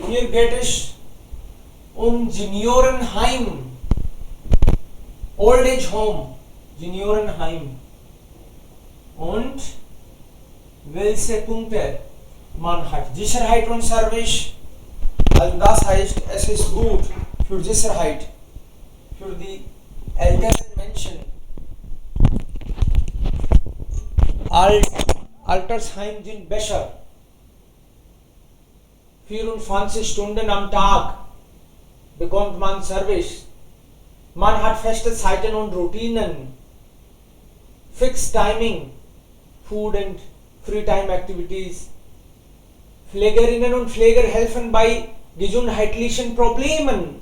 Hier geht es Seniorenheim, Old Age Home, Seniorenheim. Und welche Punkte man hat? Sicherheit und Service. Also das heißt, es ist gut für Sicherheit, für die älteren Menschen. Altersheim sind besser. 24 Stunden am Tag bekommt man Service. Man hat feste Zeiten und Routinen. Fixed Timing, Food and Free Time Activities. Pflegerinnen und Pfleger helfen bei gesundheitlichen Problemen.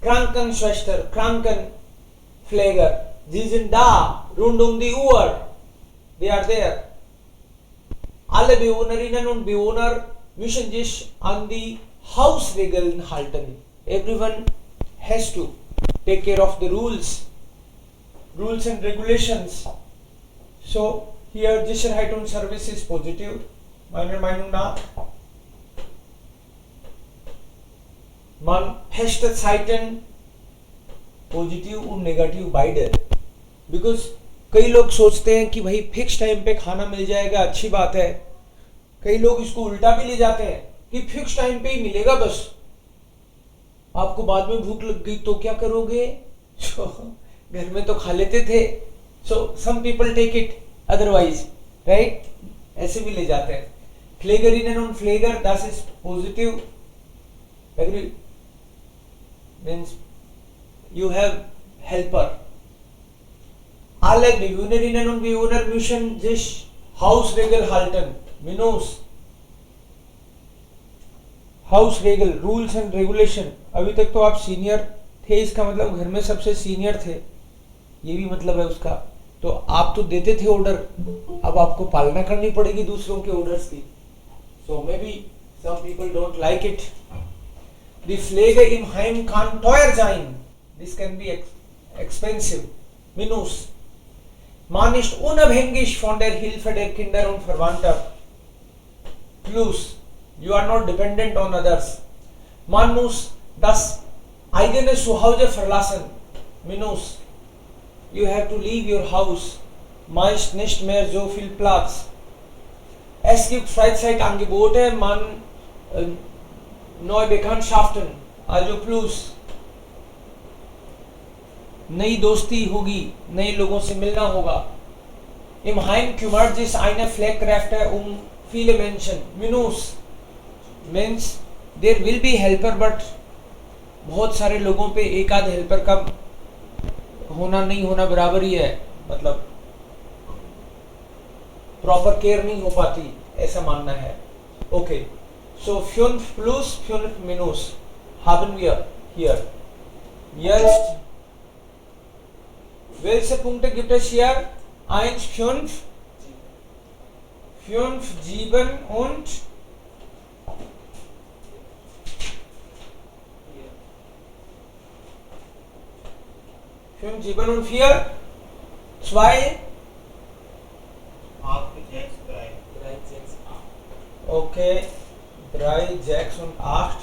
Krankenschwester, Krankenpfleger, sie sind da, rund um die Uhr. They are there. Alle Bewohnerinnen und Bewohner müssen sich an die Hausregeln halten. Everyone has to take care of the rules and regulations. So here Sicherheit und Service is positive. Meiner Meinung nach. Man feste Zeiten positive und negative beide. Because कई लोग सोचते हैं कि भाई fix time पे खाना मिल जाएगा, अच्छी बात है. कई लोग इसको उल्टा भी ले जाते हैं कि फिक्स टाइम पे ही मिलेगा, बस आपको बाद में भूख लग गई तो क्या करोगे, घर में तो खा लेते थे. So some people take it otherwise, right, ऐसे भी ले जाते हैं. Pflegerinnen und Pfleger, das ist positive. Agree? Means you have helper. Alle Bewohnerinnen und Bewohner müssen sich Hausregel halten. Minus Hausregel, Rules and Regulation. अभी तक तो आप senior थे, इसका मतलब घर में सबसे सीनियर थे, ये भी मतलब है उसका. तो आप तो देते थे ऑर्डर, अब आपको पालना करनी पड़ेगी दूसरों के ऑर्डर्स की. So maybe some people don't like it. Die Pflege im Heim kann teuer sein. This can be expensive. Minus Man ist unabhängig von der Hilfe der Kinder und Verwandter. Plus, you are not dependent on others. Man muss das eigene Zuhause verlassen. Minus, you have to leave your house. Meist nicht mehr so viel Platz. Es gibt Freizeitangebote, neue Bekanntschaften, also plus. नई दोस्ती होगी, नए लोगों से मिलना होगा. Im Heim kümmert sich eine Pflegekräfte viele Menschen. Minus means there will be helper, but बहुत सारे लोगों पे एक आध हेल्पर का होना नहीं होना बराबर ही है, मतलब प्रॉपर केयर नहीं हो पाती, ऐसा मानना है. ओके, सो 5 plus 5 minus haben wir hier. Jetzt welche Punkte gibt es hier? 1, 5, 5, 7 und 5, 7 und 4. 2. 8, 6, 3. 3, 6, 8. Okay. 3, 6 und 8.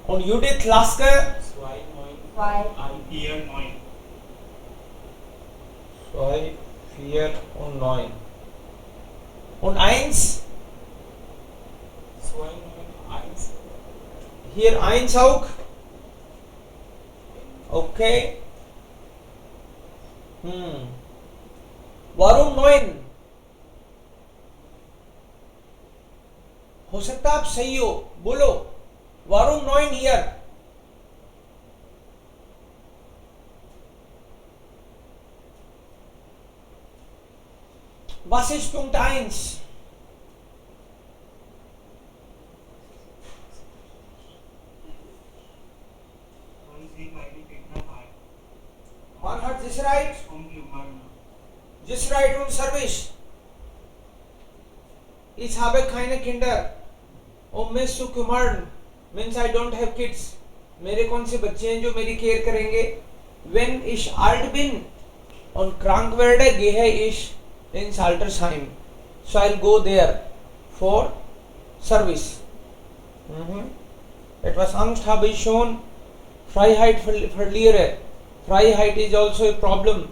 Und Judith Laske? 2, 9. 2. 4, 9. 2, 4 und 9. Und 1? 2, 9, 1. Hier 1 auch? Okay. Warum 9? हो सकता आप सही हो, बोलो. Warum 9 hier? Was ist Punkt 1? Man hat Sicherheit, Sicherheit und Service. Ich habe keine Kinder, um mich zu kümmern. Means I don't have kids. मेरे कौन से बच्चे हैं जो मेरी केयर करेंगे? Wenn ich alt bin und krank werde, gehe ich ins Altersheim. So I'll go there for service. Etwas Angst habe ich schon. Freiheit verliere. Freiheit is also a problem.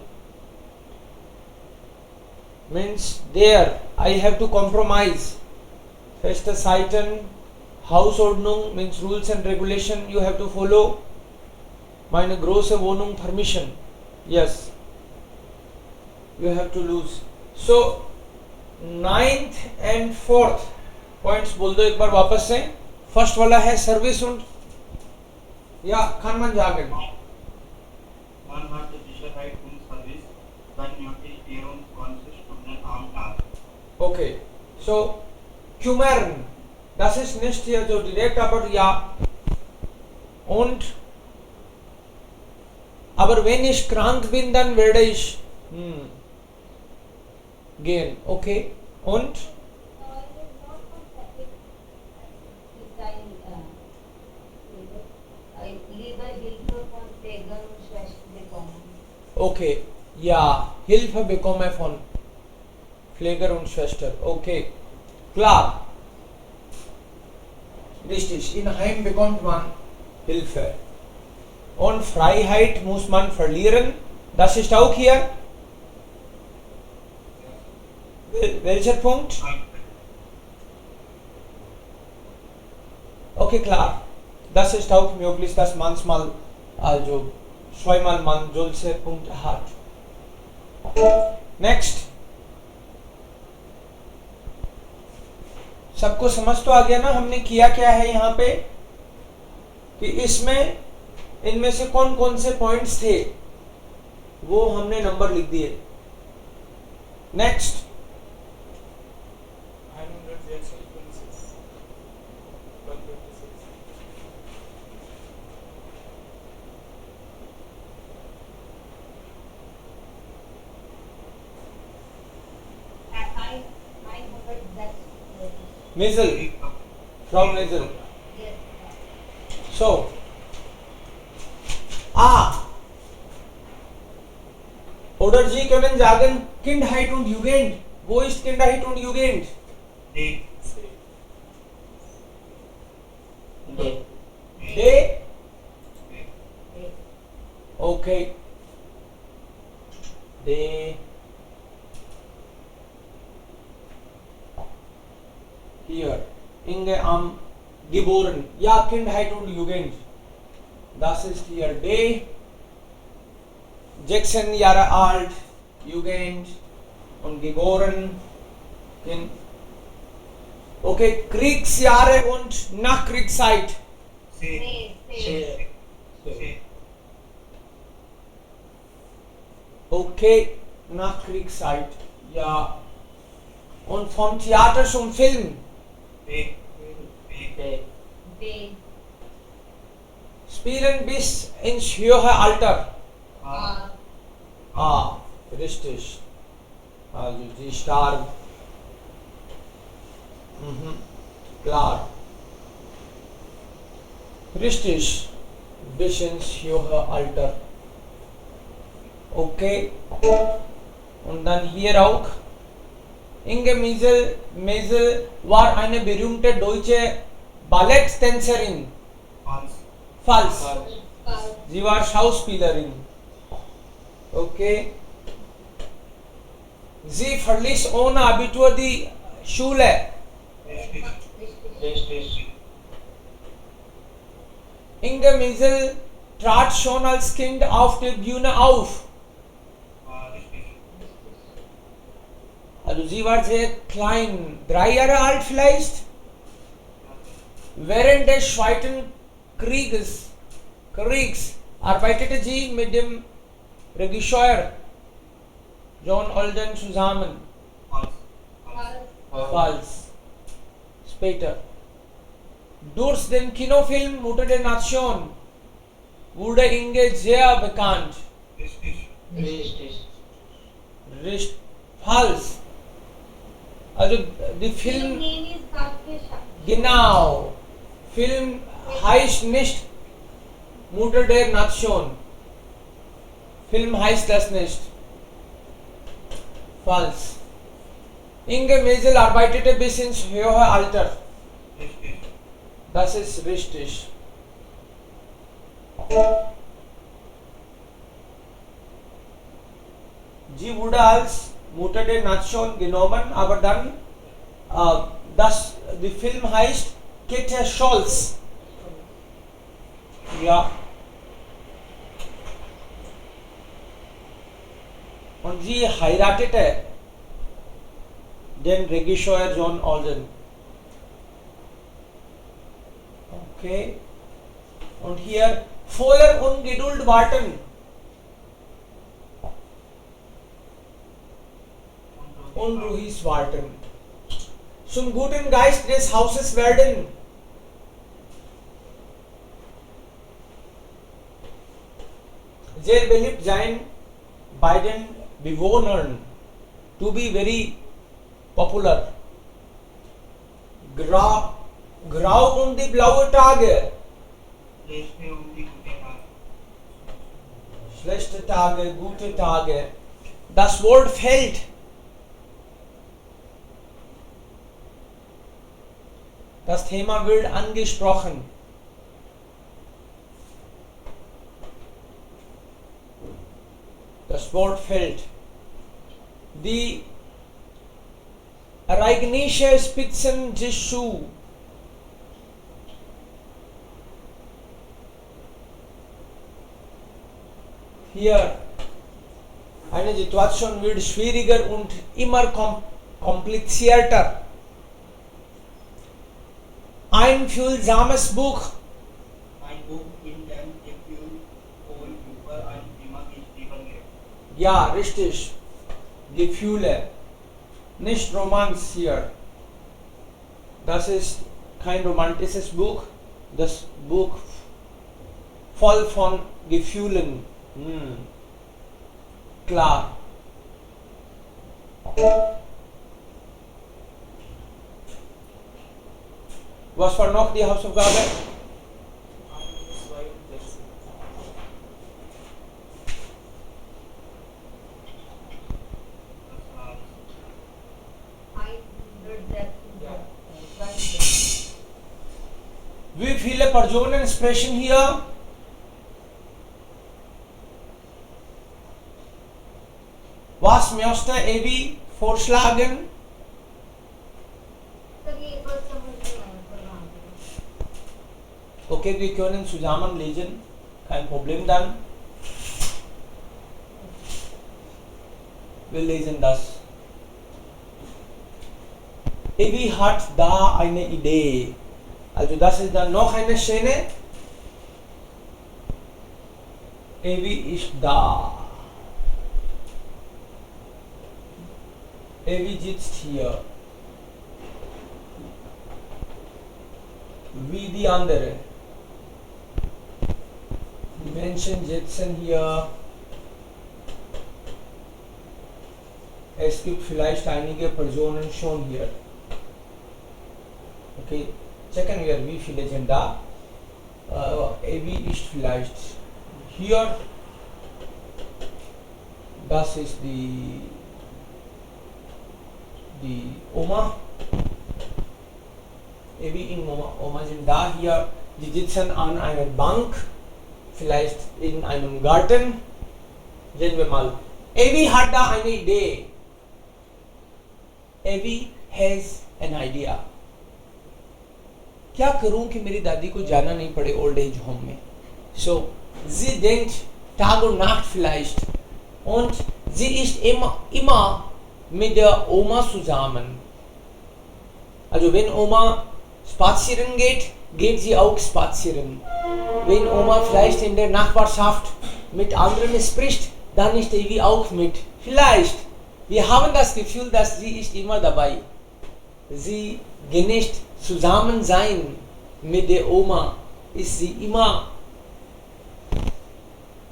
Means there I have to compromise. Feste Zeiten, Hausordnung means rules and regulation you have to follow. Meine große Wohnung permission. Yes. You have to lose. So 9th and 4th points बोल दो एक बार वापस से. First वाला है service und या kann जागेन. Man hat die Sicherheit und Service, dann möchte ich und consist Stunden am Tag. Okay, so kümmern, das ist nicht hier so direkt, aber ja. Und aber wenn ich krank bin, dann werde ich gehen. Okay. Und okay, ja, Hilfe bekomme von Pfleger und Schwester. Okay, klar. Richtig, in Heim bekommt man Hilfe. Und Freiheit muss man verlieren. Das ist auch hier. Welcher Punkt? Okay, klar. Das ist auch möglich, dass manchmal also zweimal man solche Punkte hat. Next. सबको समझ तो आ गया ना हमने किया क्या है यहाँ पे कि इसमें इनमें से कौन कौन से पॉइंट्स थे वो हमने नंबर लिख दिए. Next 126, Nasal, from nasal. So, oder Sie können sagen Kindheit und Jugend. Wo ist Kindheit und Jugend? D. D. Okay. D. Hier. Inge am geboren. Ja, Kindheit und Jugend. Das ist hier D. 16 Jahre alt, Jugend und geboren. Okay, Kriegsjahre und Nachkriegszeit. C. Okay, Nachkriegszeit. Ja. Und vom Theater zum Film. B. Spielen bis ins höhere Alter. Richtig. Also sie starben. Klar. Richtig. Bis ins höhere Alter. Okay. Und dann hier auch. Inge Meisel war eine berühmte deutsche Balletttänzerin. Falsch. Sie war Schauspielerin. Okay. Sie verließ ohne Abitur die Schule. Inge Meisel trat schon als Kind auf der Bühne auf. Also sie war sehr klein, 3 Jahre alt vielleicht. Während des Zweiten Kriegs arbeitete sie mit dem Regisseur John Alden zusammen. Falsch. Später. Durch den Kinofilm Mutter der Nation wurde Inge sehr bekannt. Falsch. Also die Film. Genau. Film heißt nicht Mutter der Nation. Film heißt das nicht. Falsch. Inge Meisel arbeitete bis ins höhere Alter. Das ist richtig. Sie wurde als Mutter der Nation genommen, aber dann der Film heißt Käthe Scholz. Ja. Und sie heiratete den Regisseur John Alden. Okay. Und hier voller Ungeduld warten. Unruhig warten. Zum guten Geist des Hauses werden. Sehr beliebt sein bei den Bewohnern. To be very popular. Grau und die blaue Tage. Schlechte und die gute Tage. Schlechte Tage, gute Tage. Das Wort fällt. Das Thema wird angesprochen. Das Wort fällt. Die Ereignisse spitzen sich zu. Hier eine Situation wird schwieriger und immer komplizierter. Ein fühlsames Buch. Ein Buch, in dem Gefühl über ein Thema geschrieben wird. Ja, richtig. Gefühle. Nicht Romanz hier. Das ist kein romantisches Buch. Das Buch voll von Gefühlen. Klar. Was war noch die Hausaufgabe? Wie viele Personen sprechen hier? Was möchte Evi vorschlagen? Okay, wir können zusammen lesen. Kein Problem dann. Wir lesen das. Evi hat da eine Idee. Also das ist dann noch eine Szene. Evi ist da. Evi sitzt hier. Wie die andere. Die Menschen sitzen hier. Es gibt vielleicht einige Personen schon hier. Okay, checken wir, wie viele sind da. Evi ist vielleicht hier. Das ist die Oma. Evi und Oma sind da hier. Die sitzen an einer Bank. Vielleicht in einem Garten. Sehen wir mal. Evi hat da eine Idee. Evi has an idea. क्या करूं कि मेरी दादी को जाना नहीं पड़े old age home में. So, sie denkt Tag und Nacht vielleicht. Und sie ist immer mit der Oma zusammen. Also wenn Oma spazieren geht, geht sie auch spazieren. Wenn Oma vielleicht in der Nachbarschaft mit anderen spricht, dann ist Evi auch mit. Vielleicht. Wir haben das Gefühl, dass sie ist immer dabei. Sie genießt zusammen sein mit der Oma. Ist sie immer.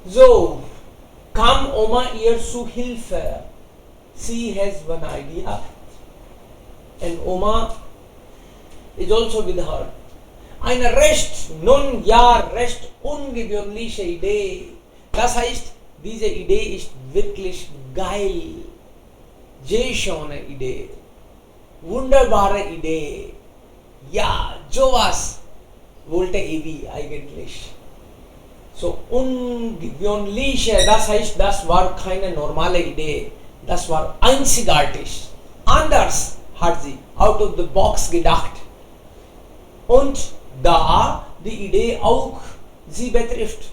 So, kam Oma ihr zu Hilfe. She has one idea. And Oma is also with her. Eine recht ungewöhnliche Idee. Das heißt, diese Idee ist wirklich geil. Sehr schöne Idee. Wunderbare Idee. Ja, sowas wollte ewig eigentlich. So ungewöhnlich, das heißt, das war keine normale Idee, das war einzigartig. Anders hat sie out of the box gedacht. Und da die Idee auch sie betrifft.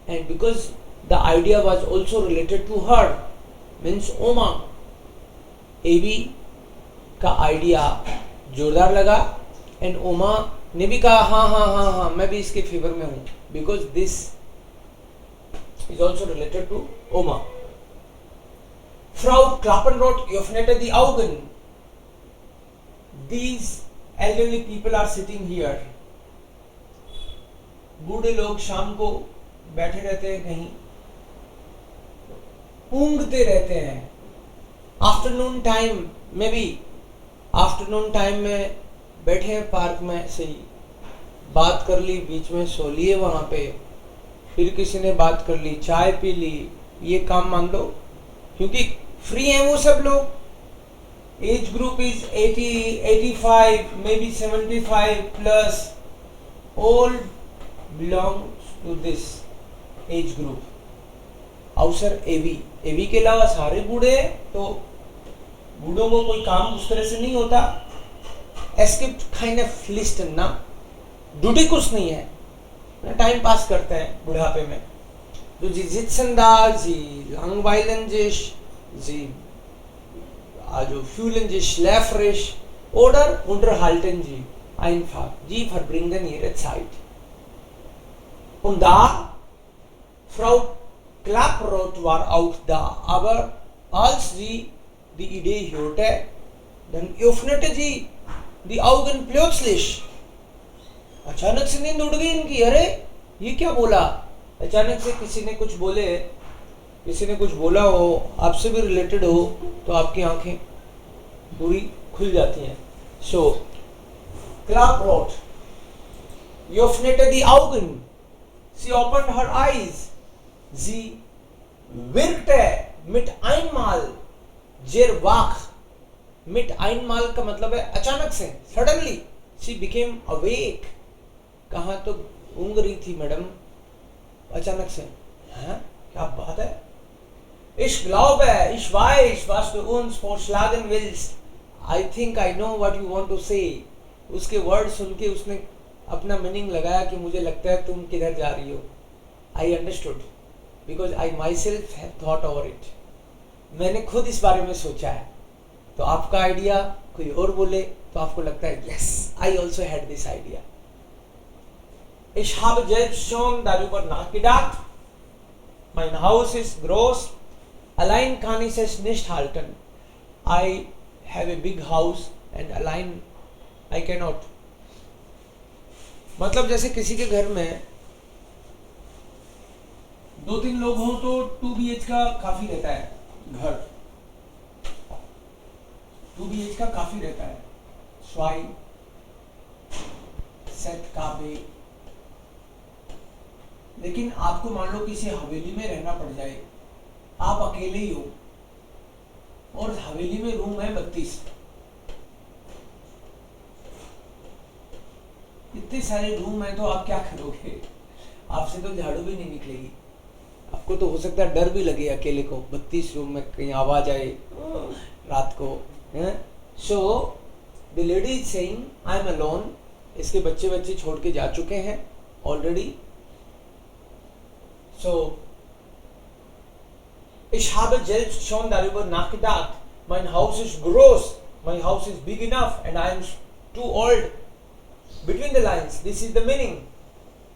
And because the idea was also related to her, means Oma, एवी का idea जोरदार लगा and ओमा ने भी कहा हाँ हाँ हाँ हाँ मैं भी इसके फेवर में हूं because this is also related to ओमा. Frau Klappenroth öffnete die Augen. These elderly people are sitting here. बूढ़े लोग शाम को बैठे रहते हैं कहीं, ऊँघते रहते हैं. आफ्टरनून टाइम में भी, आफ्टरनून टाइम में बैठे हैं पार्क में से ही बात कर ली, बीच में सो लिए वहां पे, फिर किसी ने बात कर ली, चाय पी ली, ये काम मान लो क्योंकि फ्री हैं वो सब लोग. Age group is 80, 85, maybe 75 plus, all belongs to this age group. अवसर एवी के अलावा सारे बूढ़े हैं, तो बूढ़ों को कोई काम उस तरह से नहीं होता. एस्किप्ट काइंड ऑफ लिस्ट ना, ड्यूटी कुछ नहीं है, टाइम पास करते हैं बुढ़ापे में. तो जी sitzen da, sie langweilen sich, sie also fühlen sich schläfrig oder unterhalten sie einfach, sie verbringen ihre Zeit. Und da Frau Klappenroth war auch da, aber als sie die Idee hörte, dann öffnete sie die Augen plötzlich. अचानक से नींद उड़ गई इनकी. अरे ये क्या बोला? अचानक से किसी ने कुछ बोले, किसी ने कुछ बोला हो, आपसे भी रिलेटेड हो, तो आपकी आंखें पूरी खुल जाती हैं. So Klappenroth öffnete die Augen. Sie opened her eyes. Sie wirkte mit einmal sehr wach. Mit einmal का मतलब है अचानक से, suddenly she became awake. कहाँ तो ऊँग रही थी मैडम, अचानक से. हाँ क्या बात है? Ich glaube, ich weiß, was du uns vorschlagen willst. I think I know what you want to say. उसके वर्ड सुन के उसने अपना मीनिंग लगाया कि मुझे लगता है तुम किधर जा रही हो. I understood because I myself have thought over it. मैंने खुद इस बारे में सोचा है. तो आपका आइडिया कोई और बोले तो आपको लगता है yes, I also had this idea. Ich habe selbst schon darüber nachgedacht. Mein Haus ist groß. Allein kann ich es nicht halten. I have a big house and allein I cannot. मतलब जैसे किसी के घर में 2-3 लोग हों तो 2 BH का काफी रहता है घर. 2 BH का काफी रहता है. स्वाई सेट काबे. लेकिन आपको मान लो किसी हवेली में रहना पड़ जाए, आप अकेले ही हो और हवेली में रूम है 32. इतने सारे रूम है तो आप क्या करोगे? आपसे तो झाड़ू भी नहीं निकलेगी. आपको तो हो सकता है डर भी लगे अकेले को, 32 रूम में कहीं आवाज आए रात को. So the lady is saying I am alone. इसके बच्चे छोड़ के जा चुके हैं already. So, ich habe selbst schon darüber nachgedacht. Mein Haus ist groß, mein Haus ist big enough and I am too old. Between the lines, this is the meaning.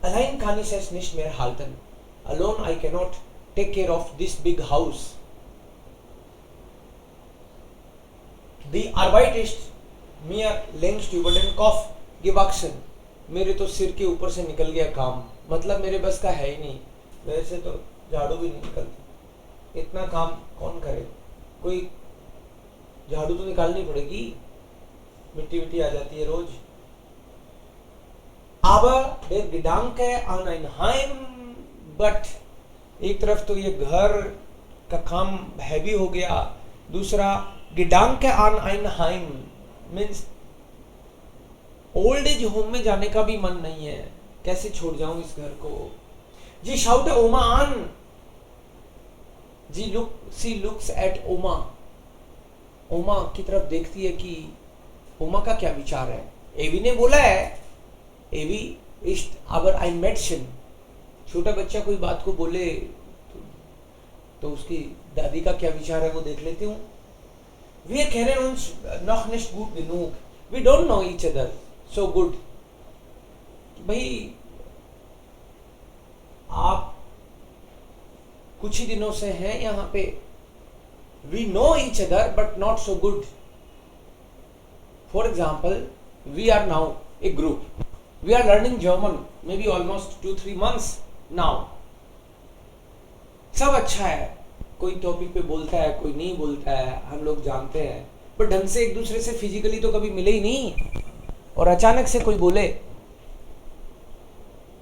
Allein kann ich es nicht mehr halten. Alone I cannot take care of this big house. Die Arbeit ist mir längst über den Kopf gewachsen. मेरे तो सिर के ऊपर से निकल गया काम. मतलब मेरे बस का है ही नहीं. वैसे तो झाड़ू भी नहीं निकलती. इतना काम कौन करे? कोई झाड़ू तो निकालनी पड़ेगी, मिट्टी मिट्टी आ जाती है रोज. Aber der Gedanke an ein Heim, but एक तरफ तो ये घर का काम हैवी हो गया, दूसरा Gedanke an ein Heim means old age home में जाने का भी मन नहीं है, कैसे छोड़ जाऊं इस घर को। जी शाउट ओमा आन। जी सी लुक्स एट ओमा, ओमा की तरफ देखती है कि ओमा का क्या विचार है। एवी ने बोला है, एवी इज आवर आई मेडिसिन। छोटा बच्चा कोई बात को बोले तो उसकी दादी का क्या विचार है वो देख लेती हूँ। Wir kennen uns noch nicht gut genug. We don't know each other so good. भाई आप कुछ ही दिनों से हैं यहाँ पे। We know each other but not so good. For example, we are now a group. We are learning German, maybe almost 2-3 months now. सब अच्छा है, कोई टॉपिक पे बोलता है, कोई नहीं बोलता है, हम लोग जानते हैं, पर ढंग से एक दूसरे से फिजिकली तो कभी मिले ही नहीं। और अचानक से कोई बोले,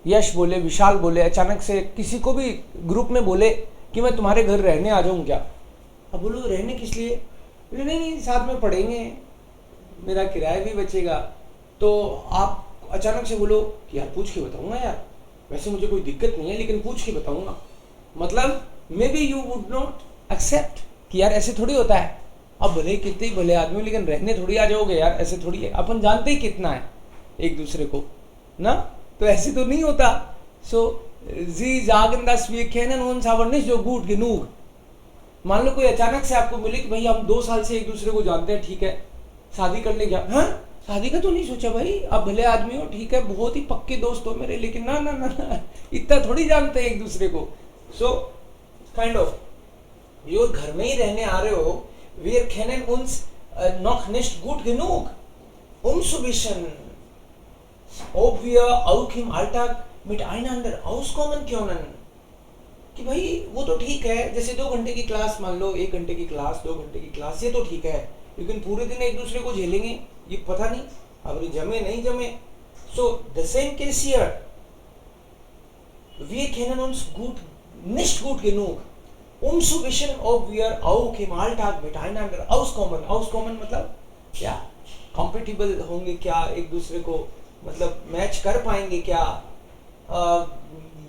यश बोले, विशाल बोले, अचानक से किसी को भी ग्रुप में बोले कि मैं तुम्हारे घर रहने आ जाऊं क्या। अब बोलो रहने किस लिए? बोले नहीं साथ में पढ़ेंगे, मेरा किराया भी बचेगा। तो आप अचानक से बोलो कि यार पूछ के बताऊंगा यार, वैसे मुझे कोई दिक्कत नहीं है लेकिन पूछ के बताऊंगा। मतलब maybe you would not accept कि यार ऐसे थोड़ी होता है। अब भले कितने ही भले आदमी लेकिन रहने थोड़ी आ जाओगे यार, ऐसे थोड़ी है। अपन जानते ही कितना है एक दूसरे को ना, तो ऐसे तो नहीं होता। सो जी जागन दस वी केनन uns aber nicht so gut genug। मान लो कोई अचानक से आपको मिले कि भाई हम 2 साल से एक दूसरे को जानते हैं, ठीक है शादी कर ले क्या? हाँ शादी का तो नहीं सोचा भाई, आप भले आदमी हो, ठीक है बहुत ही पक्के दोस्त हो मेरे, लेकिन ना ना ना, ना इतना थोड़ी जानते हैं एक दूसरे को। सो काइंड ऑफ योर घर में ही रहने आ रहे हो। Wir kennen uns noch nicht gut genug, um zu wissen, ob wir auch im Alltag miteinander auskommen können। कि भाई वो तो ठीक है, जैसे 2 घंटे की क्लास, मान लो 1 घंटे की क्लास, 2 घंटे की क्लास, ये तो ठीक है, लेकिन पूरे दिन एक दूसरे को झेलेंगे ये पता नहीं, अब ये जमे नहीं जमे। So the same case here, wir kennen uns nicht gut genug, um zu wissen, ob wir auch im Alltag miteinander auskommen। auskommen मतलब क्या, compatible होंगे क्या, एक दूसरे को मतलब मैच कर पाएंगे क्या।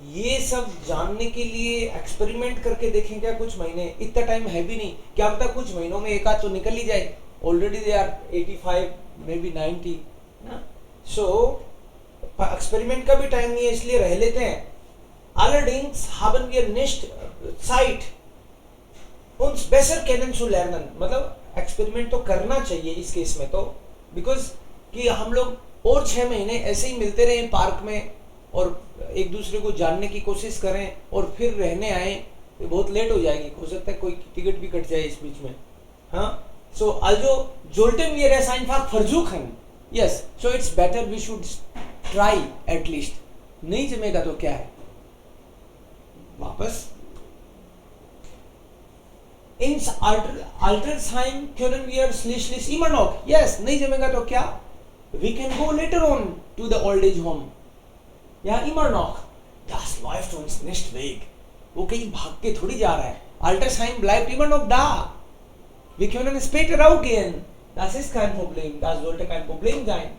ये सब जानने के लिए एक्सपेरिमेंट करके देखें क्या कुछ महीने, इतना टाइम है भी नहीं, क्या पता कुछ महीनों में एक आध तो निकल ही जाए। Already they are 85 maybe 90 ना। सो एक्सपेरिमेंट का भी टाइम नहीं है, इसलिए रह लेते हैं। Allerdings haben wir nicht Zeit, uns besser kennenzulernen। मतलब एक्सपेरिमेंट तो करना चाहिए इस केस में तो, बिकॉज कि हम लोग और 6 महीने ऐसे ही मिलते रहे पार्क में और एक दूसरे को जानने की कोशिश करें और फिर रहने आए, तो बहुत लेट हो जाएगी, हो सकता है कोई टिकट भी कट जाए इस बीच में। हाँ सो also sollten wir es einfach versuchen। yes so it's better we should try at least। नहीं जमेगा तो क्या है, वापस ins Altersheim können wir schließlich immer noch। yes नहीं जमेगा तो क्या, we can go later on to the old age home। या immer noch, das läuft uns nicht weg। वो कहीं भाग के थोड़ी जा रहा है। Altersheim bleibt immer noch da। Wir können später auch gehen। Das ist kein Problem, das sollte kein Problem sein।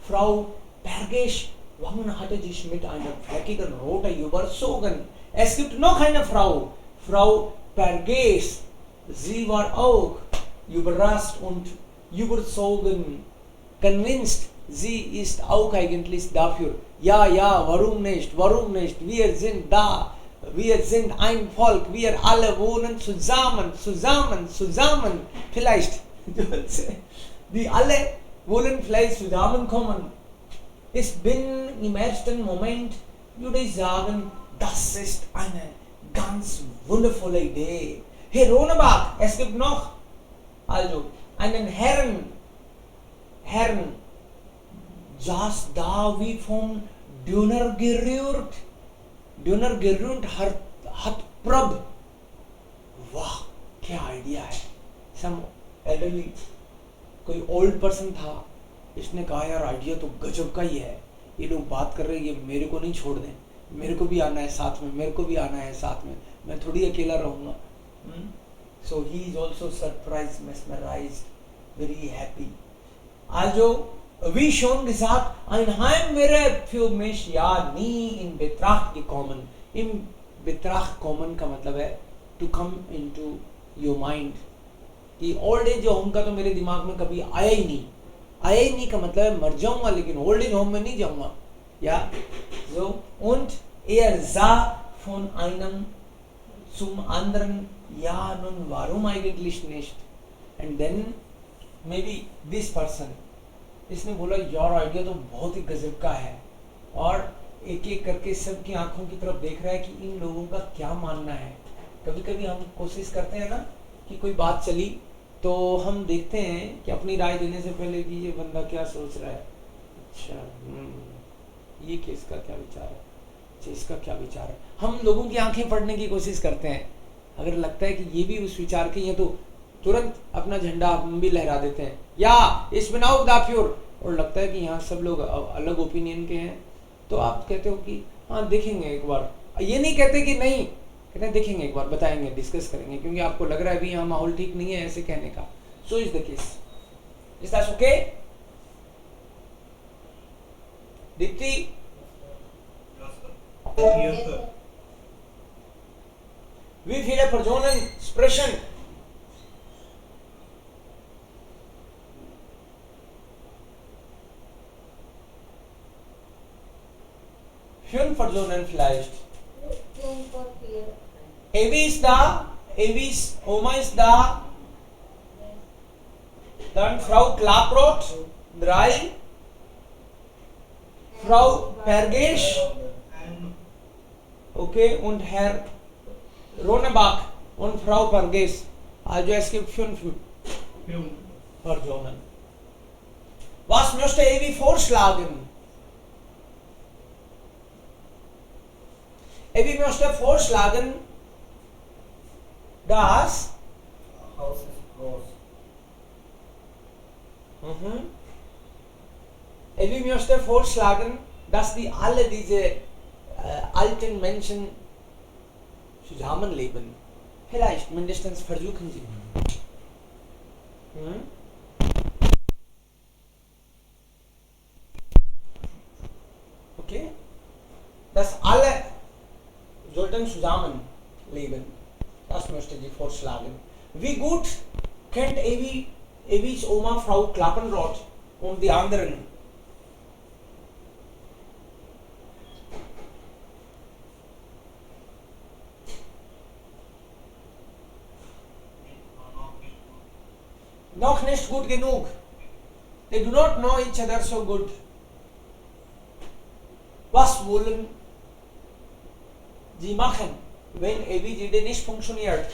Frau Bergisch, wann hatte sich mit einer fleckigen Rote überzogen? Es gibt noch eine Frau, Frau Bergisch। Sie war auch überrascht und überzogen, convinced, sie ist auch eigentlich dafür। Ja, ja, warum nicht, warum nicht, wir sind da, wir sind ein Volk, wir alle wohnen zusammen, zusammen, zusammen, vielleicht, die alle wollen vielleicht zusammenkommen। Ich bin im ersten Moment, würde ich sagen, das ist eine ganz wundervolle Idee। Herr Ronebach, es gibt noch also einen Herrn, saß da wie vom Döner gerührt, hat Prab। वाह क्या idea है। सम elderly कोई old person था, इसने कहा यार idea तो गजब का ही है, ये लोग बात कर रहे हैं, ये मेरे को नहीं छोड़ दें, मेरे को भी आना है साथ में, मेरे को भी आना है साथ में, मैं थोड़ी अकेला रहूँगा। So he is also surprised, mesmerized, very happy। आज जो Wie schon gesagt, ein Heim wäre für mich ja nie in Betracht gekommen. In Betracht kommen का मतलब है to come into your mind. कि ओल्ड एज होम का तो मेरे दिमाग में कभी आया ही नहीं. आया ही नहीं का मतलब है मर जाऊंगा लेकिन ओल्ड एज होम में नहीं जाऊंगा. Ja, so und sah von einem zum anderen, ja nun warum eigentlich nicht? And then maybe this person, इसने बोला यार आइडिया तो बहुत ही गजब का है, और एक एक करके सबकी आंखों की तरफ देख रहा है कि इन लोगों का क्या मानना है. कभी कभी हम कोशिश करते हैं ना कि कोई बात चली तो हम देखते हैं कि अपनी राय देने से पहले कि ये बंदा क्या सोच रहा है. अच्छा ये केस का क्या विचार है, अच्छा इसका क्या विचार है. हम लोगों की आंखें पढ़ने की कोशिश करते हैं. अगर लगता है कि ये भी उस विचार के हैं तो तुरंत अपना झंडा हम भी लहरा देते हैं, या इस बिनाउ दाफ्योर. और लगता है कि यहाँ सब लोग अलग ओपिनियन के हैं तो आप कहते हो कि हाँ देखेंगे एक बार. ये नहीं कहते कि नहीं, कहते हैं देखेंगे एक बार, बताएंगे, डिस्कस करेंगे, क्योंकि आपको लग रहा है अभी यहाँ माहौल ठीक नहीं है ऐसे कहने का. So is the case. Is that okay Deepti? Yes, sir. We feel a Personen expression. Schön Personen vielleicht. Evi ist da, Evis Oma ist da. Dann Frau Klaproth, 3. Frau Pergesch. Okay, und Herr Ronebach und Frau Perges. Also es gibt 5 Personen. Was möchte Evi vorschlagen? Evi möchte vorschlagen, dass House is gross. Evi möchte vorschlagen, dass die alle diese alten Menschen zusammenleben. Vielleicht, mindestens versuchen sie. Okay? Dass alle sollten zusammenleben. Das möchte sie vorschlagen. Wie gut kennt Evis Oma Frau Klappenroth und die anderen? Noch nicht gut genug. They do not know each other so good. Was wollen sie machen, wenn ABCD nicht funktioniert?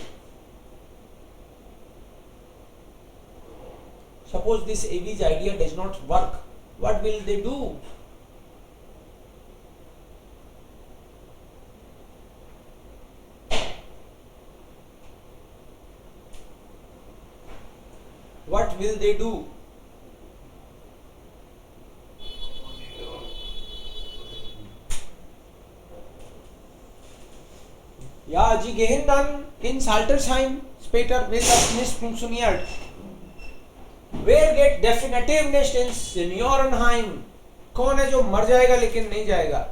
Suppose this AB's idea does not work. What will they do? What will they do? Ja, sie gehen dann in Saltersheim später, wenn das nicht funktioniert. Wer geht definitiv nicht ins Seniorenheim? कौन है जो मर जाएगा लेकिन नहीं जाएगा?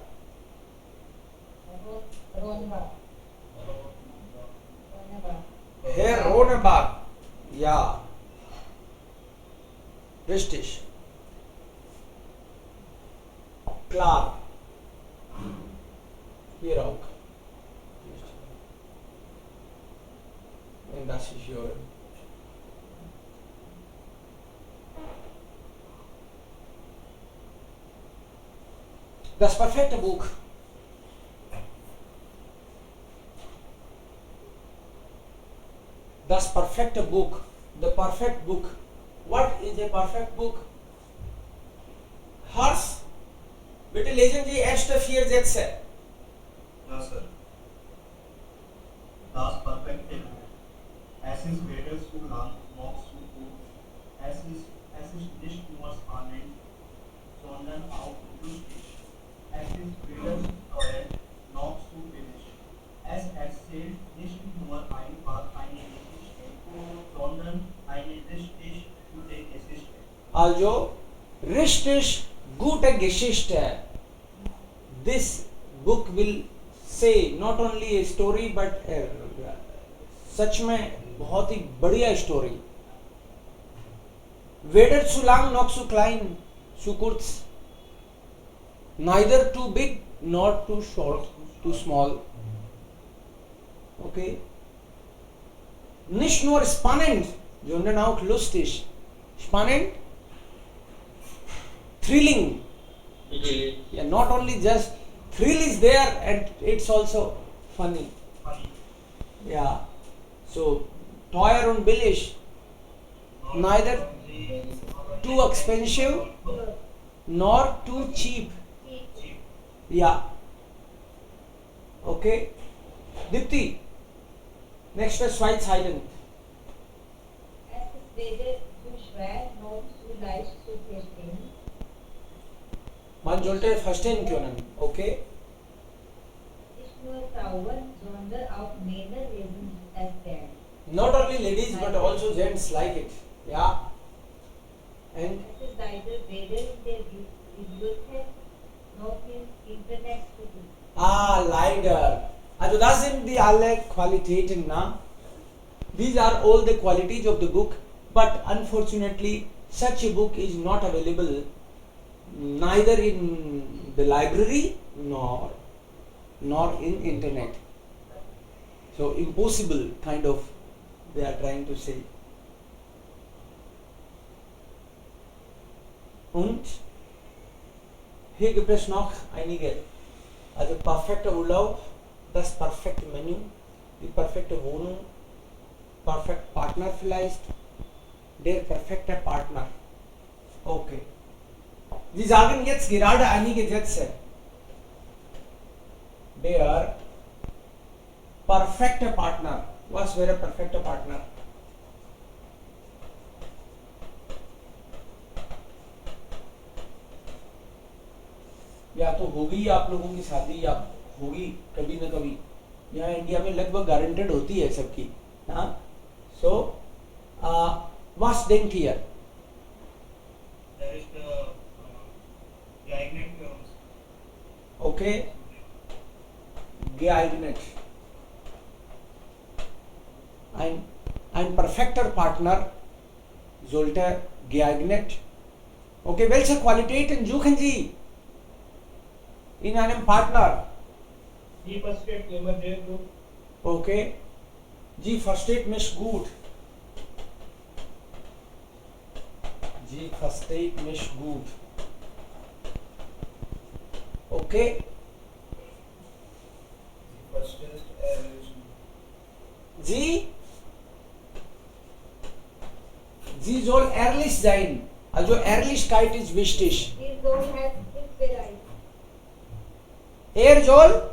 Herr Ronebach. Ja. Richtig. Klar. Hier auch. Und das ist hier. Das perfekte Buch. Das perfekte Buch. The perfect book. What is a perfect book? Hers. Bitte lesen Sie erste 4 Sätze. Ja, sir. Das perfekte Buch. Es ist weder zu lang noch zu kurz. Es ist nicht nur spannend, sondern auch lustig. Es ist weder zu teuer noch zu billig. Es erzählt nicht nur einfach eine Geschichte, sondern eine richtig gute Geschichte. Also richtig gute Geschichte. This book will say not only a story but सच में बहुत ही बढ़िया story. Weder zu lang noch zu klein, zu kurz. Neither too big nor too short, too small. Okay. Nicht nur spannend, sondern auch lustig. Spannend, thrilling. Yeah, not only just thrill is there and it's also funny. Yeah. So teuer und billig. Neither too expensive nor too cheap. Yeah. Okay. Dipti. Next is Schweiz Highland. Es ist weder zu schwer noch zu leicht zu verstehen. Man sollte verstehen können. Okay. Nicht nur Frauen, sondern auch Männer lesen es gern. Not only ladies but also gents like it. Yeah. And Es ist leider weder in der Bibliothek noch im Internet zu finden. leider. Also das sind die alle Qualitäten, na? These are all the qualities of the book, but unfortunately such a book is not available neither in the library nor in internet. So impossible kind of they are trying to say. Und hier gibt es noch einige. Also perfekter Urlaub, das perfekte Menü, die perfekte Wohnung, perfekt Partner vielleicht, der perfekte Partner. Okay. Sie sagen jetzt gerade einige Sätze. Der perfekte Partner. Was wäre perfekter Partner? या तो होगी आप लोगों की शादी या होगी कभी ना कभी. यहाँ इंडिया में लगभग गारंटेड होती है सबकी. हाँ. सो was denkt here? There is the geeignet terms. Okay. Geeignet. Ein perfekter Partner sollte geeignet. Okay, welche Qualitäten suchen Sie in einem Partner? Sie versteht immer sehr gut. Okay. Sie versteht mich gut. Sie versteht mich gut. Okay. Versteht ehrlich. Sie soll ehrlich sein. Also Ehrlichkeit ist wichtig. Die soll hilfsbereit. Er soll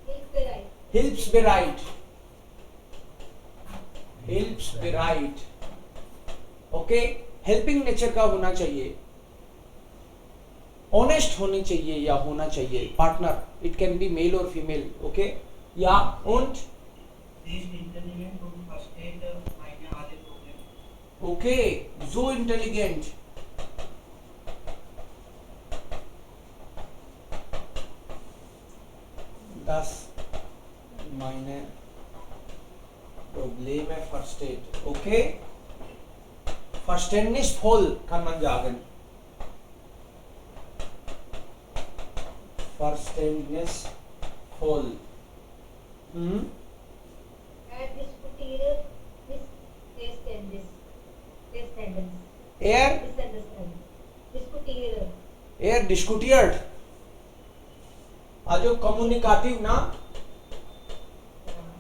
Hilfsbereit. hilfsbereit. Hilfsbereit. Okay. Helping nature का होना चाहिए. Honest होनी चाहिए या होना चाहिए. Partner it can be male और female. Okay. या und Sie ist intelligent und versteht meine alle Probleme. okay, so intelligent. Das meine Probleme versteht. Okay. Verständnisvoll kann man sagen. Verständnisvoll. Er diskutiert Missverständnis. Er Diskutieren. diskutiert. Also kommunikativ ना.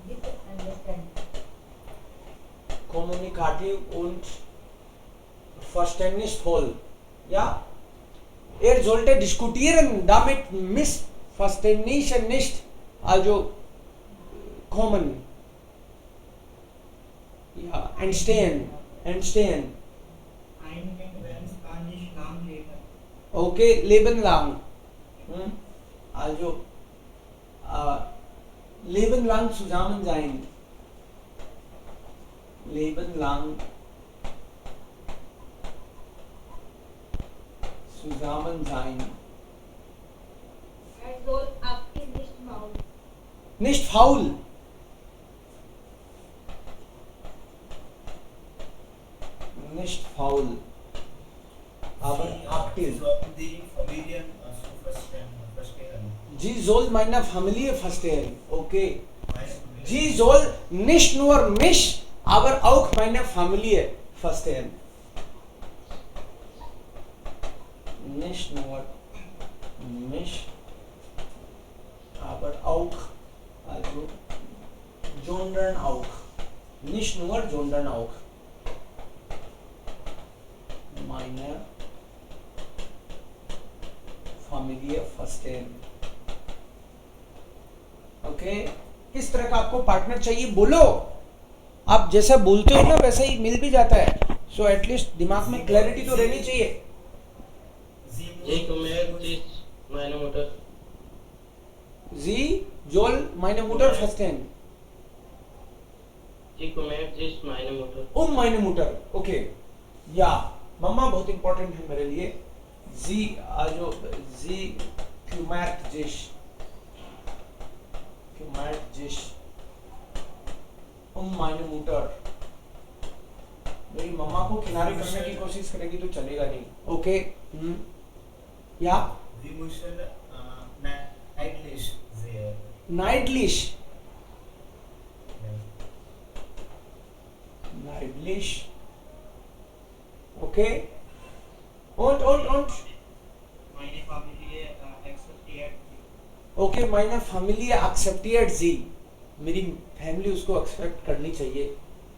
Misunderstand. Kommunikativ und verständnisvoll. Ja. Er sollte diskutieren, damit Missverständnisse nicht also kommen. Ja, entstehen. Ein Mensch kann nicht lang leben. Okay, Leben lang. Also Leben lang zusammen sein. Leben lang zusammen sein. Er soll aktiv nicht faul. Nicht faul. Nicht faul. Aber aktiv. sollten die Familien verstehen. Sie soll meine Familie verstehen. Okay. Meine Familie. Sie soll nicht nur mich, aber auch meine Familie verstehen. Nicht nur mich, aber auch, also sondern auch. Nicht nur, sondern auch. Meine Familie verstehen. Okay किस तरह का आपको partner चाहिए बोलो. आप जैसा बोलते हो ना वैसा ही मिल भी जाता है. सो एटलीस्ट दिमाग में क्लैरिटी तो रहनी चाहिए. Ich merke dich, meine Mutter. Sie soll meine Mutter verstehen. Ich merke dich, meine Mutter. Meine Mutter. Okay. Ja, मम्मा बहुत इंपॉर्टेंट है मेरे लिए. Sie also sie kümmert sich. Kümmert sich meine Mutter. मेरी मम्मा को किनारे करने की कोशिश करेगी तो चलेगा नहीं. ओके. या Wir müssen Neidlich wear. Neidlich. Neidlich. Okay. Und. Meine Familie akzeptiert. Okay, meine Familie akzeptiert sie. मेरी फैमिली उसको एक्सपेक्ट करनी चाहिए.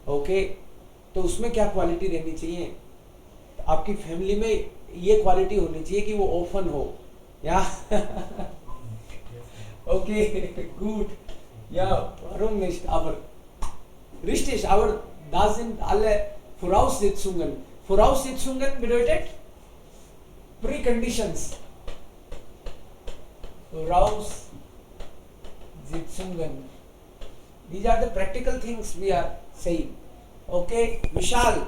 ओके. तो उसमें क्या क्वालिटी रहनी चाहिए? आपकी फैमिली में ये क्वालिटी होनी चाहिए कि वो ओपन हो. या okay good. Ja, warum nicht? Aber richtig, aber da sind alle Voraussetzungen. Voraussetzungen bedeutet Preconditions. Voraussetzungen. These are the practical things we are saying. Okay, विशाल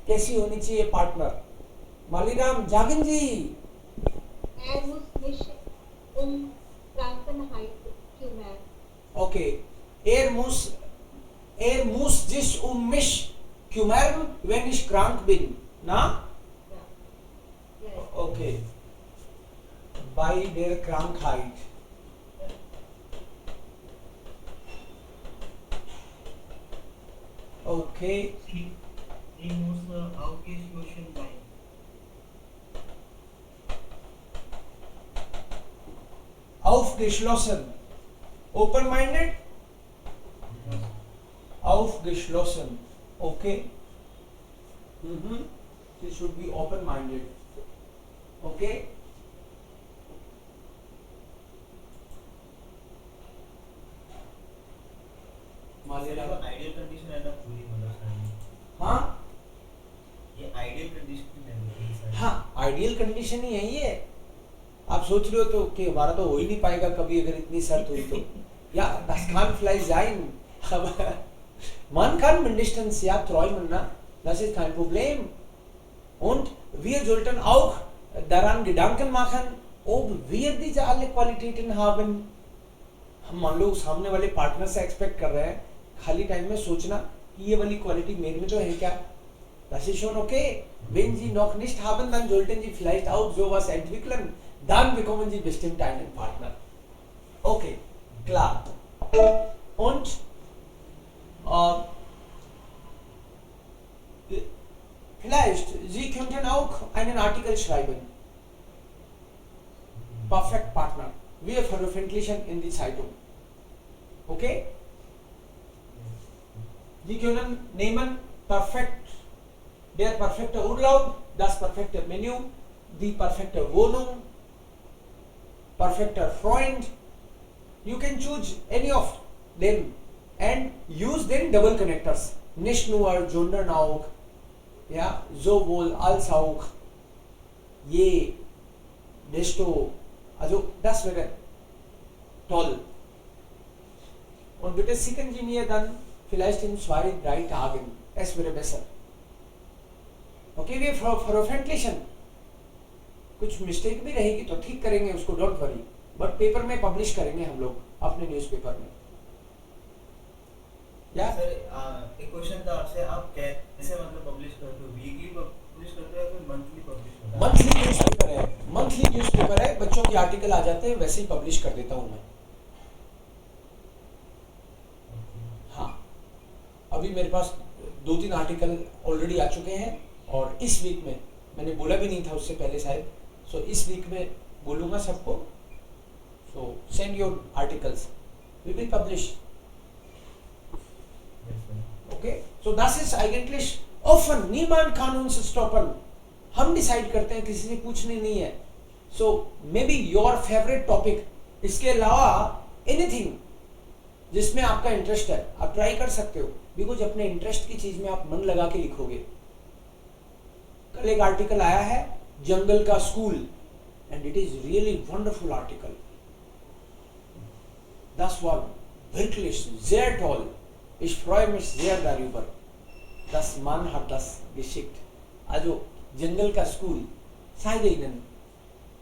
कैसी होनी चाहिए partner? Maliram जागिन ji. Er muss nicht Krankheit kümmern. Okay, er muss sich mich kümmern, wenn ich krank bin. Na? Ja. Yes. Okay. Bei der Krankheit. Okay. Die muss aufgeschlossen sein. Aufgeschlossen. Open-minded? Aufgeschlossen. Okay. She should be open-minded. Okay. मालेराम. Ideal condition है ना पूरी मतलब. हाँ ये ideal condition है. हाँ ideal condition ही है ये. आप सोच रहे हो तो कि हमारा तो हो ही नहीं पाएगा कभी अगर इतनी शर्त हुई तो. Ja, das kann vielleicht sein, aber man kann mindestens ja träumen, na? Das ist kein Problem. Und wir sollten auch daran Gedanken machen, ob wir diese alle Qualitäten haben. हम मान लो सामने वाले पार्टनर से एक्सपेक्ट कर रहे हैं, खाली time में सोचना कि ये वाली क्वालिटी मेरे में तो है क्या. Das ist schon okay. Wenn Sie noch nicht haben, dann sollten Sie vielleicht auch sowas entwickeln. Dann bekommen Sie bestimmt einen Partner. Okay, klar. Und vielleicht Sie könnten auch einen Artikel schreiben. Perfect Partner. Wir veröffentlichen in die Zeitung. Okay? Sie können nehmen perfekt, der perfekte Urlaub, das perfekte Menü, die perfekte Wohnung, perfekter Freund. You can choose any of them and use then double connectors. Nicht nur, sondern auch. Ja, sowohl als auch. Je, desto. Also das wäre toll. Und bitte schicken Sie mir dann vielleicht in 2-3 Tagen. Es wäre besser. Okay, wir veröffentlichen कुछ mistake भी रहेगी तो ठीक करेंगे उसको, don't worry, but paper में publish करेंगे हम लोग अपने न्यूज़पेपर में। या सर एक क्वेश्चन था आपसे, आप कैसे मतलब पब्लिश करते हो? वीकली पब्लिश करते हो या फिर मंथली पब्लिश करते हो? मंथली न्यूज़पेपर है, मंथली न्यूज़पेपर है, बच्चों के आर्टिकल आ जाते हैं वैसे ही पब्लिश कर देता हूँ मैं। हाँ, अभी मेरे पास 2-3 आर्टिकल ऑलरेडी आ चुके हैं और इस वीक में, मैंने बोला भी नहीं था उससे पहले शायद, सो इस वीक में बोलूँगा सबको, so send your articles, we will publish. Okay, so das ist eigentlich offen, niemand kann uns stoppen, हम डिसाइड करते हैं, किसी से पूछने नहीं है। So maybe your favourite topic, इसके अलावा एनीथिंग जिसमें आपका इंटरेस्ट है आप ट्राई कर सकते हो, बिकॉज अपने इंटरेस्ट की चीज में आप मन लगा के लिखोगे। कल एक आर्टिकल आया है जंगल का school, and it is really wonderful article. Das war wirklich sehr toll. Ich freue mich sehr darüber, dass man hat das geschickt. Also Jungle का school sei Ihnen.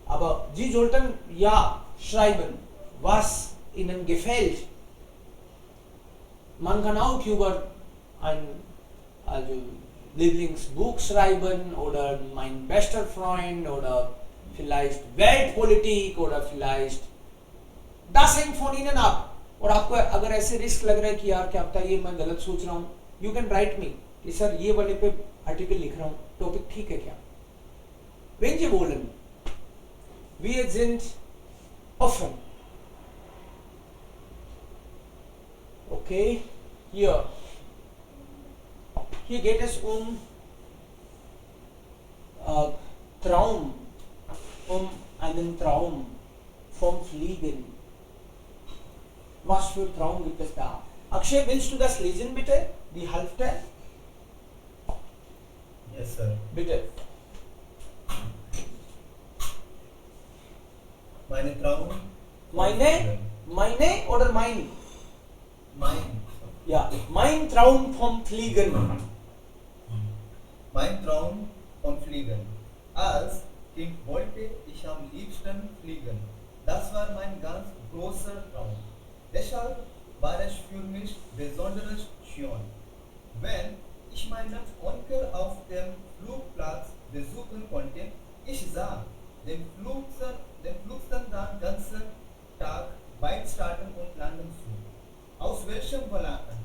Aber Sie sollten ja schreiben, was Ihnen gefällt. Man kann auch über ein Lieblingsbuch schreiben oder mein bester Freund oder vielleicht Weltpolitik oder vielleicht das hängt von Ihnen ab. और आपको अगर ऐसे risk लग रहा है कि यार क्या पता ये मैं गलत सोच रहा हूँ, यू कैन राइट मी कि सर ये वाले पे आर्टिकल लिख रहा हूँ, टॉपिक ठीक है क्या? Wenn Sie wollen, wir sind offen. Okay, hier geht es um Traum, um einen Traum vom Fliegen. Was für Traum gibt es da? Akshay, willst du das lesen bitte? Die Hälfte? Yes sir. Bitte. Meine Traum. Meine oder mein? Mein. Ja, mein Traum vom Fliegen. Mein Traum vom Fliegen. Als Kind wollte ich am liebsten fliegen. Das war mein ganz großer Traum. Deshalb war es für mich besonders schön, wenn ich meinen Onkel auf dem Flugplatz besuchen konnte. Ich sah den Flugzeug den ganzen Tag weit starten und landen zu. Aus welchem Land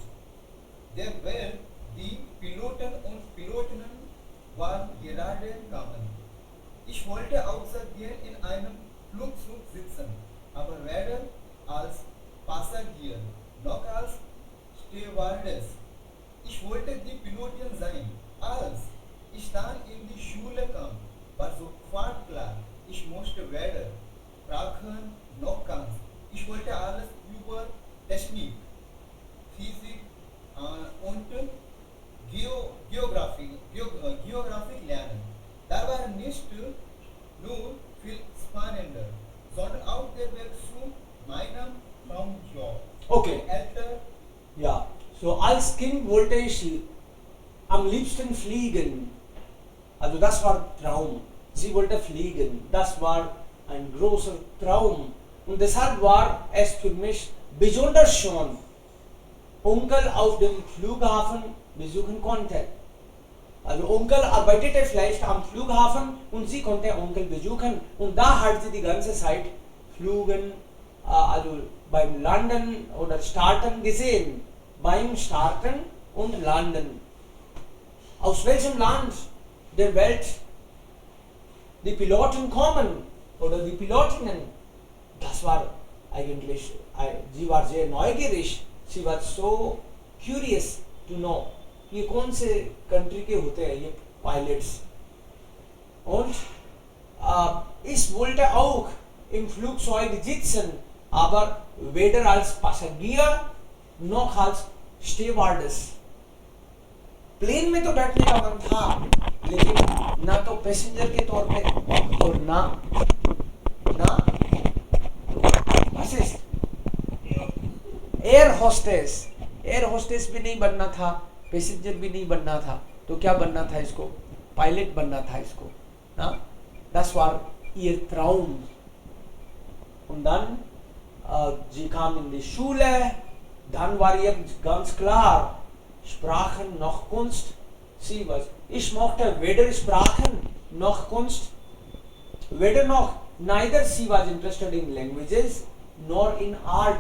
der Welt die Piloten und Pilotinnen waren gerade kamen. Ich wollte außerdem in einem Flugzeug sitzen, aber weder als Passagier noch als Stewardess. Ich wollte die Pilotin sein. Als ich dann in die Schule kam, war sofort klar, ich musste weder Sprachen noch Kunst. Ich wollte alles über Technik, Physik und Geografie lernen. Da war nicht nur viel spannender, sondern auch der Weg zu meinem Traumjob. Okay. Älter. Ja, so als Kind wollte ich am liebsten fliegen. Also das war Traum. Sie wollte fliegen. Das war ein großer Traum. Und deshalb war es für mich besonders schön, Onkel auf dem Flughafen besuchen konnte. Also Onkel arbeitete vielleicht am Flughafen und sie konnte Onkel besuchen. Und da hat sie die ganze Zeit Flügen, also beim Landen oder Starten gesehen. Beim Starten und Landen. Aus welchem Land der Welt die Piloten kommen oder die Pilotinnen, das war eigentlich, sie war sehr neugierig, sie war so curious to know, ये कौन से country के होते हैं ये pilots. Und ich wollte auch im Flugzeug sitzen, aber weder als Passagier noch als Stewardess. Plane में तो बैठने का मन था, लेकिन ना तो पैसेंजर के तौर पे और ना एयर होस्टेस भी नहीं बनना था, पैसेंजर भी नहीं बनना था, तो क्या बनना था इसको? पायलट बनना था इसको ना. Das war ihr Traum. Und dann, sie kam in die Schule, dann war ihr ganz klar, Sprachen noch Kunst. Sie was, ich mochte weder Sprachen noch Kunst, weder noch, neither she was interested in languages nor in art.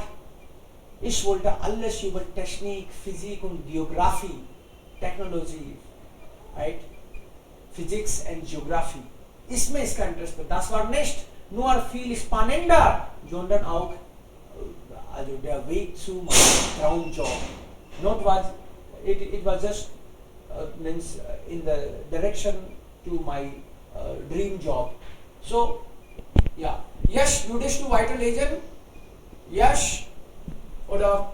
Ich wollte alles über Technik, Physik und Geografie, Technology, right? Physics and Geography. इसमें इसका interest था. Das war nicht nur viel spannender, sondern auch also der Weg zu meinem Traumjob. Not was it was just means in the direction to my dream job. So yeah, Yash, würdest du weiterlesen? Yash oder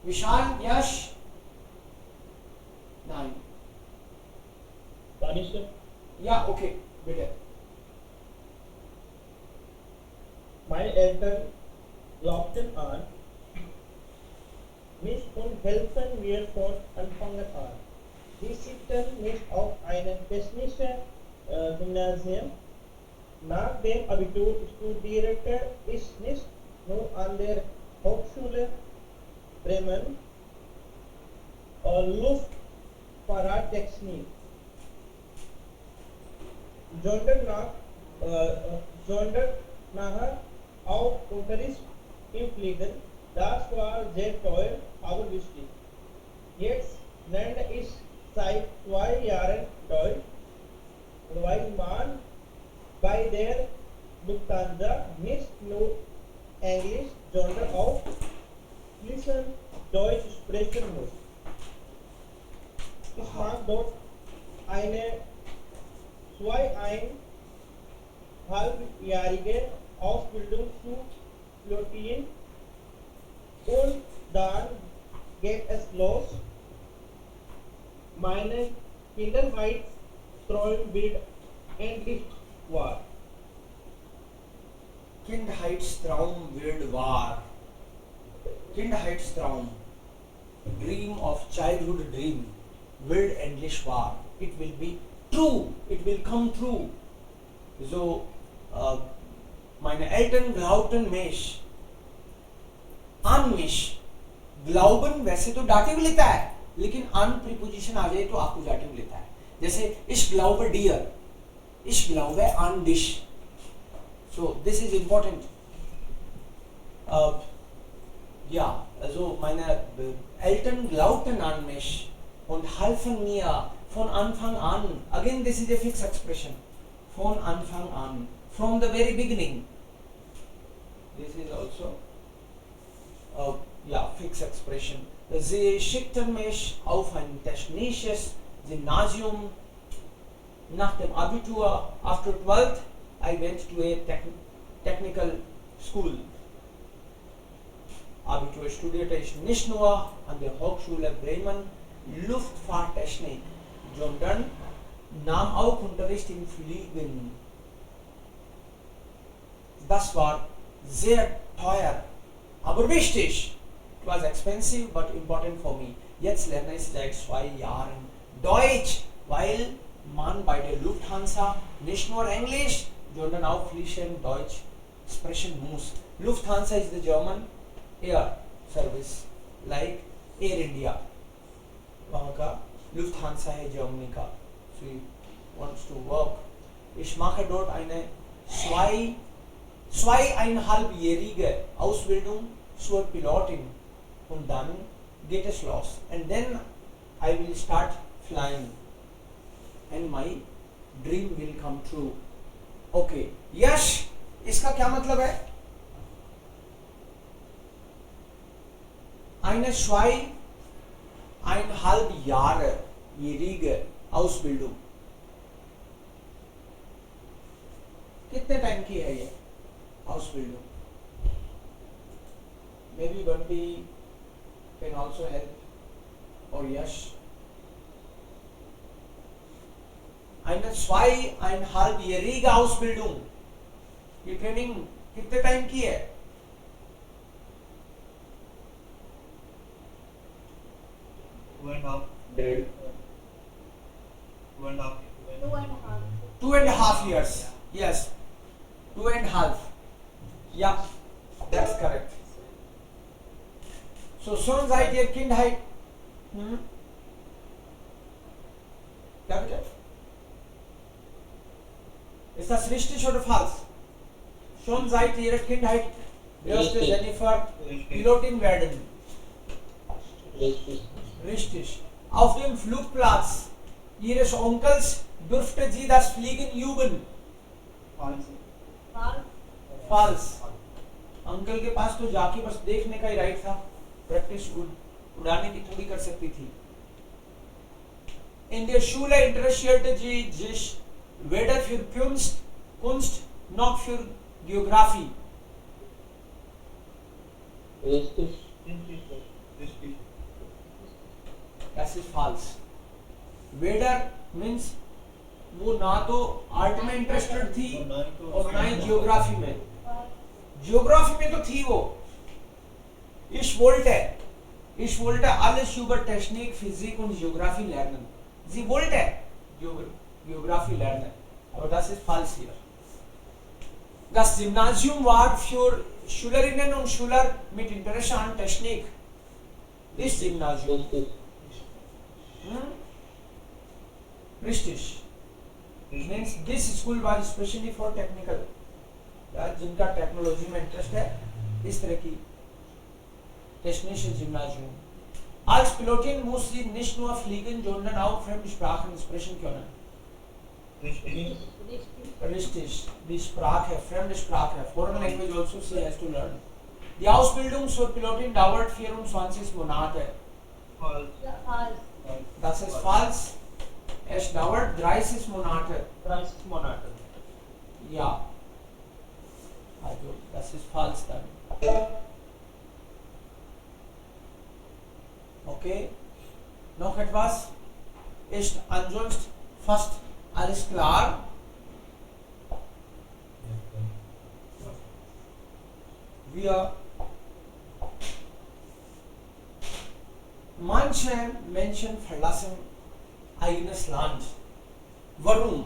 Vishal? Yash? Nein. Tanisha, Ja, okay, bitte. meine Eltern glaubten an mich und helfen mir von Anfang an. Sie schickten mich auf ein technisches Gymnasium. Nach dem Abitur studierte ich nicht nur an der Hochschule Bremen Luftfahrttechnik, sondern nachher auch Unterricht im Fliegen. Das war sehr teuer, aber wichtig. Jetzt lerne ich seit 2 Jahren Deutsch, weil man bei der Lufthansa nicht nur Englisch, sondern auch fließend Deutsch sprechen muss. Ich mag dort eine 2,5-jährige Ausbildung zu Pilotieren und dann geht es los. Meine Kindheitstraum wird endlich wahr. Kindheitstraum wird wahr. Kindheitstraum, dream of childhood dream, wird endlich wahr. It will be true. It will come true. So, meine Eltern glaubten mich, an mich. Glauben वैसे तो दाटिव लेता है, लेकिन an preposition आ जाए तो Akkusativ लेता है. जैसे ich glaube dir, ich glaube an dich. So this is important. Ja, also meine Eltern glaubten an mich und halfen mir von Anfang an. Again, this is a fixed expression. Von Anfang an, from the very beginning. This is also fixed expression. Sie schickten mich auf ein technisches Gymnasium. Nach dem Abitur, after 12th, I went to a technical school. Abitur studierte ich nicht nur an der Hochschule Bremen Luftfahrttechnik, sondern nahm auch Unterricht im Fliegen. Das war sehr teuer, aber wichtig. It was expensive but important for me. Jetzt lerne ich seit 2 Jahren Deutsch, weil man bei der Lufthansa nicht nur Englisch, sondern auch fließend Deutsch sprechen muss. Lufthansa is the German air service, like Air India. वहाँ का Lufthansa है Germany का. So he wants to work. Ich mache dort eine 2,5-jährige Ausbildung zur Pilotin und dann geht es los. And then I will start flying and my dream will come true. Okay, यश, इसका क्या मतलब है? Eine 2,5-jährige Ausbildung. कितने time की है ये Ausbildung? Maybe Bunty can also help, or Yash. Eine 2,5-jährige Ausbildung. ये training कितने टाइम की है? Two and a half. 2.5 years. Yes, 2.5. Yeah, that's correct. So Sohn seid ihr Kindheit? क्या बेटा? Ist das richtig oder falsch? Schon seit ihrer Kindheit dürfte Richtig. Jennifer Pilotin werden. Richtig. Richtig. Auf dem Flugplatz ihres Onkels durfte sie das Fliegen üben. Falsch. Uncle के पास तो जाके बस देखने का ही right था, practice उड़ाने की थोड़ी कर सकती थी. In der Schule interessierte sie sich weder für Kunst noch für Geografie. Richtig. Das ist falsch. Weder means वो ना तो आर्ट में इंटरेस्टेड थी और ना ही जियोग्राफी में. जियोग्राफी में तो थी वो. Ich wollte alles über Technik, Physik und Geografie lernen. Sie wollte Geografie lernen. Aber das ist falsch hier. Das Gymnasium war für Schülerinnen und Schüler mit Interesse an Technik. Das Gymnasium. Richtig. Richtig. Means this school was especially for technical. या जिनका technology में interest है, इस तरह की technische Gymnasium. Als Pilotin muss sie nicht nur fliegen, sondern auch fremde Sprachen sprechen können. Richtig. Die Sprache, fremde Sprache, foreign language also she has to learn. Die Ausbildung zur Pilotin dauert 24 Monate. Das ist falsch. Es dauert 30 Monate. Ja. Also, das ist falsch dann. Okay. Noch etwas? Ist ansonsten fast alles klar? Manche Menschen verlassen eigenes Land. Warum?